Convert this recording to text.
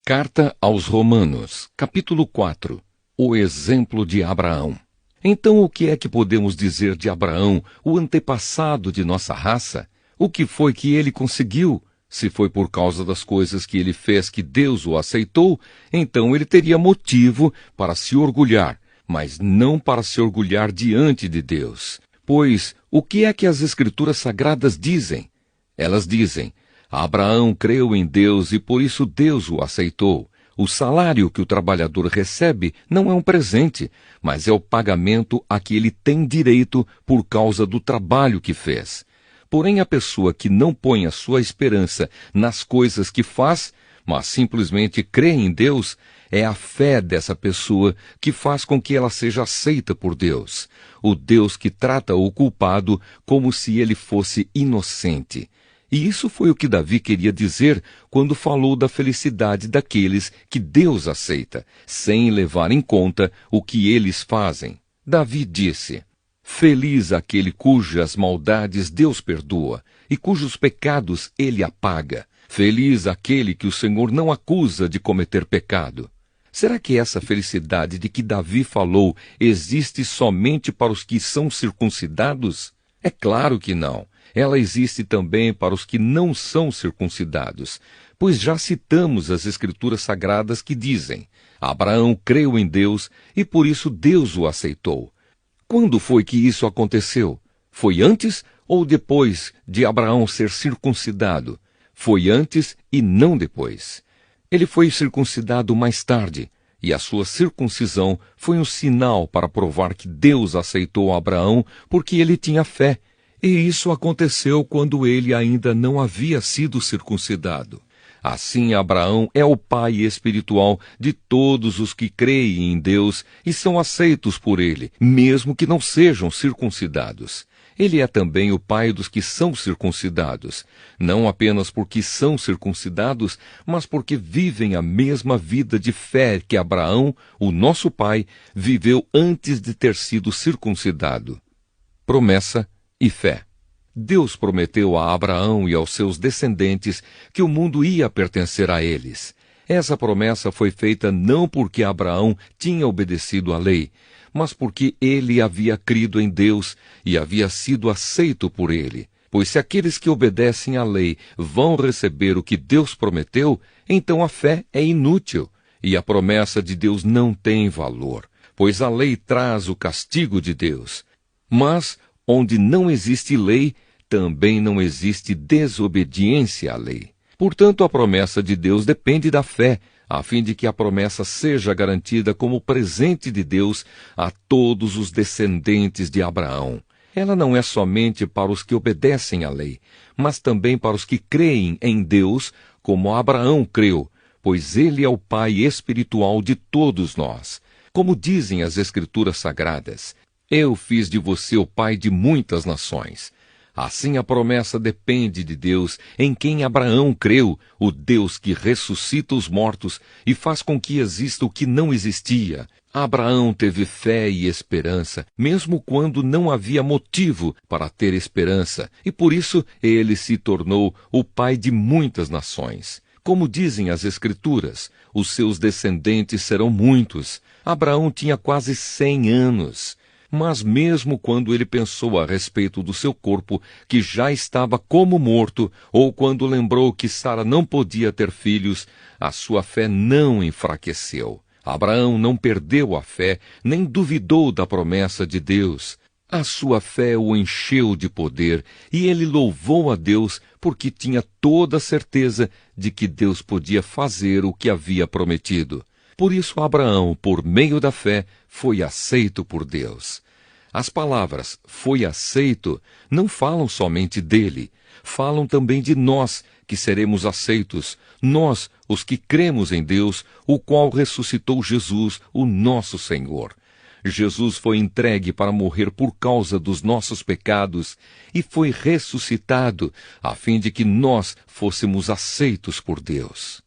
Carta aos Romanos, capítulo 4. O exemplo de Abraão. Então, o que é que podemos dizer de Abraão, o antepassado de nossa raça? O que foi que ele conseguiu? Se foi por causa das coisas que ele fez que Deus o aceitou, então ele teria motivo para se orgulhar, mas não para se orgulhar diante de Deus. Pois, o que é que as Escrituras Sagradas dizem? Elas dizem: Abraão creu em Deus e por isso Deus o aceitou. O salário que o trabalhador recebe não é um presente, mas é o pagamento a que ele tem direito por causa do trabalho que fez. Porém, a pessoa que não põe a sua esperança nas coisas que faz, mas simplesmente crê em Deus, é a fé dessa pessoa que faz com que ela seja aceita por Deus. O Deus que trata o culpado como se ele fosse inocente. E isso foi o que Davi queria dizer quando falou da felicidade daqueles que Deus aceita, sem levar em conta o que eles fazem. Davi disse: Feliz aquele cujas maldades Deus perdoa e cujos pecados ele apaga. Feliz aquele que o Senhor não acusa de cometer pecado. Será que essa felicidade de que Davi falou existe somente para os que são circuncidados? É claro que não. Ela existe também para os que não são circuncidados, pois já citamos as Escrituras Sagradas que dizem: Abraão creu em Deus e por isso Deus o aceitou. Quando foi que isso aconteceu? Foi antes ou depois de Abraão ser circuncidado? Foi antes e não depois. Ele foi circuncidado mais tarde, e a sua circuncisão foi um sinal para provar que Deus aceitou Abraão porque ele tinha fé. E isso aconteceu quando ele ainda não havia sido circuncidado. Assim, Abraão é o pai espiritual de todos os que creem em Deus e são aceitos por ele, mesmo que não sejam circuncidados. Ele é também o pai dos que são circuncidados, não apenas porque são circuncidados, mas porque vivem a mesma vida de fé que Abraão, o nosso pai, viveu antes de ter sido circuncidado. Promessa e fé. Deus prometeu a Abraão e aos seus descendentes que o mundo ia pertencer a eles. Essa promessa foi feita não porque Abraão tinha obedecido à lei, mas porque ele havia crido em Deus e havia sido aceito por ele. Pois se aqueles que obedecem à lei vão receber o que Deus prometeu, então a fé é inútil e a promessa de Deus não tem valor, pois a lei traz o castigo de Deus. Mas onde não existe lei, também não existe desobediência à lei. Portanto, a promessa de Deus depende da fé, a fim de que a promessa seja garantida como presente de Deus a todos os descendentes de Abraão. Ela não é somente para os que obedecem à lei, mas também para os que creem em Deus, como Abraão creu, pois ele é o pai espiritual de todos nós. Como dizem as Escrituras Sagradas: Eu fiz de você o pai de muitas nações. Assim a promessa depende de Deus, em quem Abraão creu, o Deus que ressuscita os mortos e faz com que exista o que não existia. Abraão teve fé e esperança, mesmo quando não havia motivo para ter esperança, e por isso ele se tornou o pai de muitas nações. Como dizem as Escrituras, os seus descendentes serão muitos. Abraão tinha quase 100 anos. Mas mesmo quando ele pensou a respeito do seu corpo, que já estava como morto, ou quando lembrou que Sara não podia ter filhos, a sua fé não enfraqueceu. Abraão não perdeu a fé, nem duvidou da promessa de Deus. A sua fé o encheu de poder, e ele louvou a Deus porque tinha toda a certeza de que Deus podia fazer o que havia prometido. Por isso Abraão, por meio da fé, foi aceito por Deus. As palavras "foi aceito" não falam somente dele, falam também de nós, que seremos aceitos, nós, os que cremos em Deus, o qual ressuscitou Jesus, o nosso Senhor. Jesus foi entregue para morrer por causa dos nossos pecados e foi ressuscitado, a fim de que nós fôssemos aceitos por Deus.